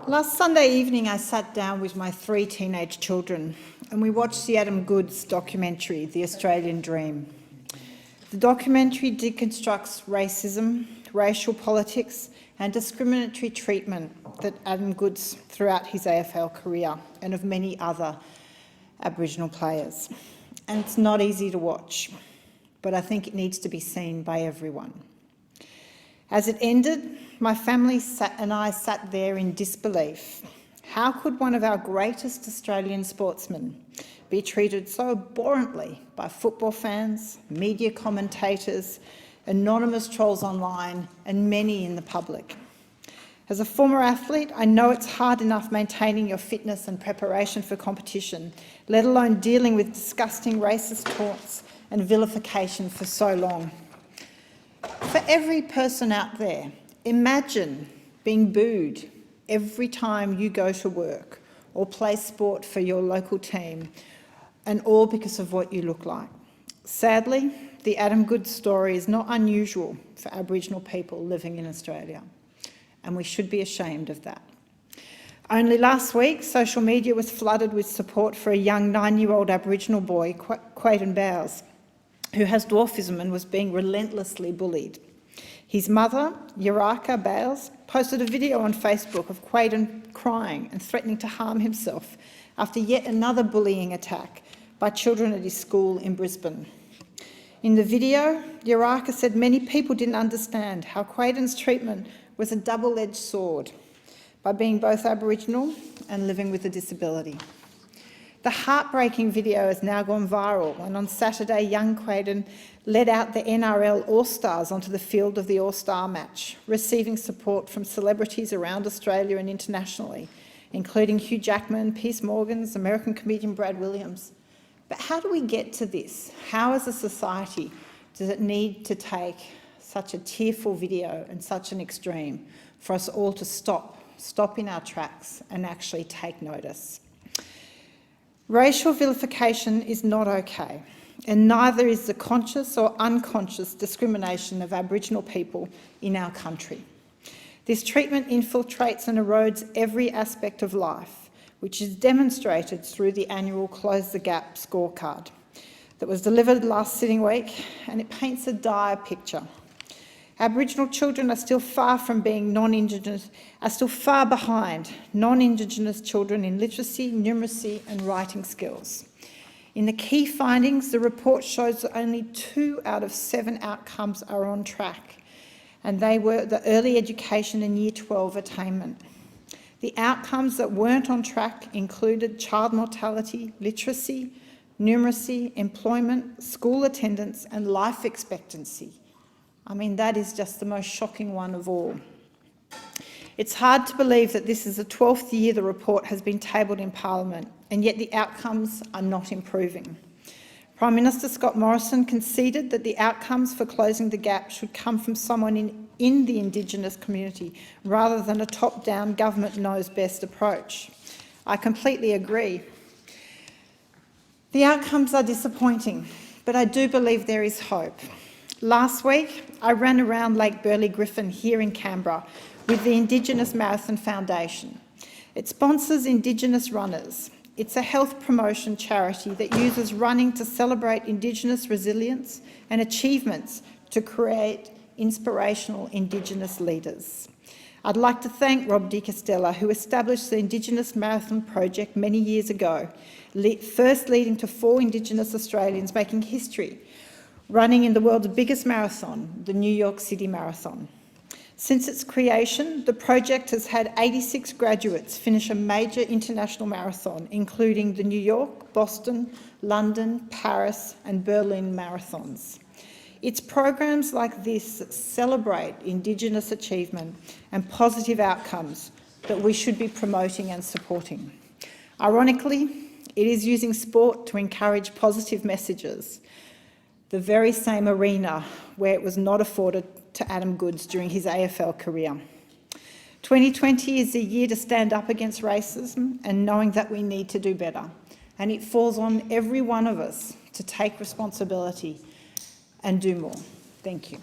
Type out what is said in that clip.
Last Sunday evening, I sat down with my 3 teenage children and we watched the Adam Goodes documentary, The Australian Dream. The documentary deconstructs racism, racial politics and discriminatory treatment that Adam Goodes throughout his AFL career and of many other Aboriginal players. And it's not easy to watch, but I think it needs to be seen by everyone. As it ended, my family and I sat there in disbelief. How could one of our greatest Australian sportsmen be treated so abhorrently by football fans, media commentators, anonymous trolls online, and many in the public? As a former athlete, I know it's hard enough maintaining your fitness and preparation for competition, let alone dealing with disgusting racist taunts and vilification for so long. For every person out there, imagine being booed every time you go to work or play sport for your local team, and all because of what you look like. Sadly, the Adam Goodes story is not unusual for Aboriginal people living in Australia, and we should be ashamed of that. Only last week, social media was flooded with support for a young 9-year-old Aboriginal boy, Quaden Bowes, who has dwarfism and was being relentlessly bullied. His mother, Yaraka Bowes, posted a video on Facebook of Quaden crying and threatening to harm himself after yet another bullying attack by children at his school in Brisbane. In the video, Yaraka said many people didn't understand how Quaden's treatment was a double-edged sword by being both Aboriginal and living with a disability. The heartbreaking video has now gone viral, and on Saturday, young Quaden led out the NRL All-Stars onto the field of the All-Star match, receiving support from celebrities around Australia and internationally, including Hugh Jackman, Piers Morgan, American comedian Brad Williams. But how do we get to this? How, as a society, does it need to take such a tearful video and such an extreme for us all to stop in our tracks and actually take notice? Racial vilification is not okay, and neither is the conscious or unconscious discrimination of Aboriginal people in our country. This treatment infiltrates and erodes every aspect of life, which is demonstrated through the annual Close the Gap scorecard that was delivered last sitting week, and it paints a dire picture. Aboriginal children are still far from being non-Indigenous, are still far behind non-Indigenous children in literacy, numeracy and writing skills. In the key findings, the report shows that only 2 out of 7 outcomes are on track, and they were the early education and Year 12 attainment. The outcomes that weren't on track included child mortality, literacy, numeracy, employment, school attendance and life expectancy. I mean, that is just the most shocking one of all. It's hard to believe that this is the 12th year the report has been tabled in Parliament, and yet the outcomes are not improving. Prime Minister Scott Morrison conceded that the outcomes for closing the gap should come from someone in the Indigenous community rather than a top-down government knows best approach. I completely agree. The outcomes are disappointing, but I do believe there is hope. Last week, I ran around Lake Burley Griffin here in Canberra with the Indigenous Marathon Foundation. It sponsors Indigenous runners. It's a health promotion charity that uses running to celebrate Indigenous resilience and achievements to create inspirational Indigenous leaders. I'd like to thank Rob Di Castella, who established the Indigenous Marathon Project many years ago, first leading to 4 Indigenous Australians making history, running in the world's biggest marathon, the New York City Marathon. Since its creation, the project has had 86 graduates finish a major international marathon, including the New York, Boston, London, Paris and Berlin marathons. It's programs like this that celebrate Indigenous achievement and positive outcomes that we should be promoting and supporting. Ironically, it is using sport to encourage positive messages, the very same arena where it was not afforded to Adam Goodes during his AFL career. 2020 is a year to stand up against racism and knowing that we need to do better. And it falls on every one of us to take responsibility and do more. Thank you.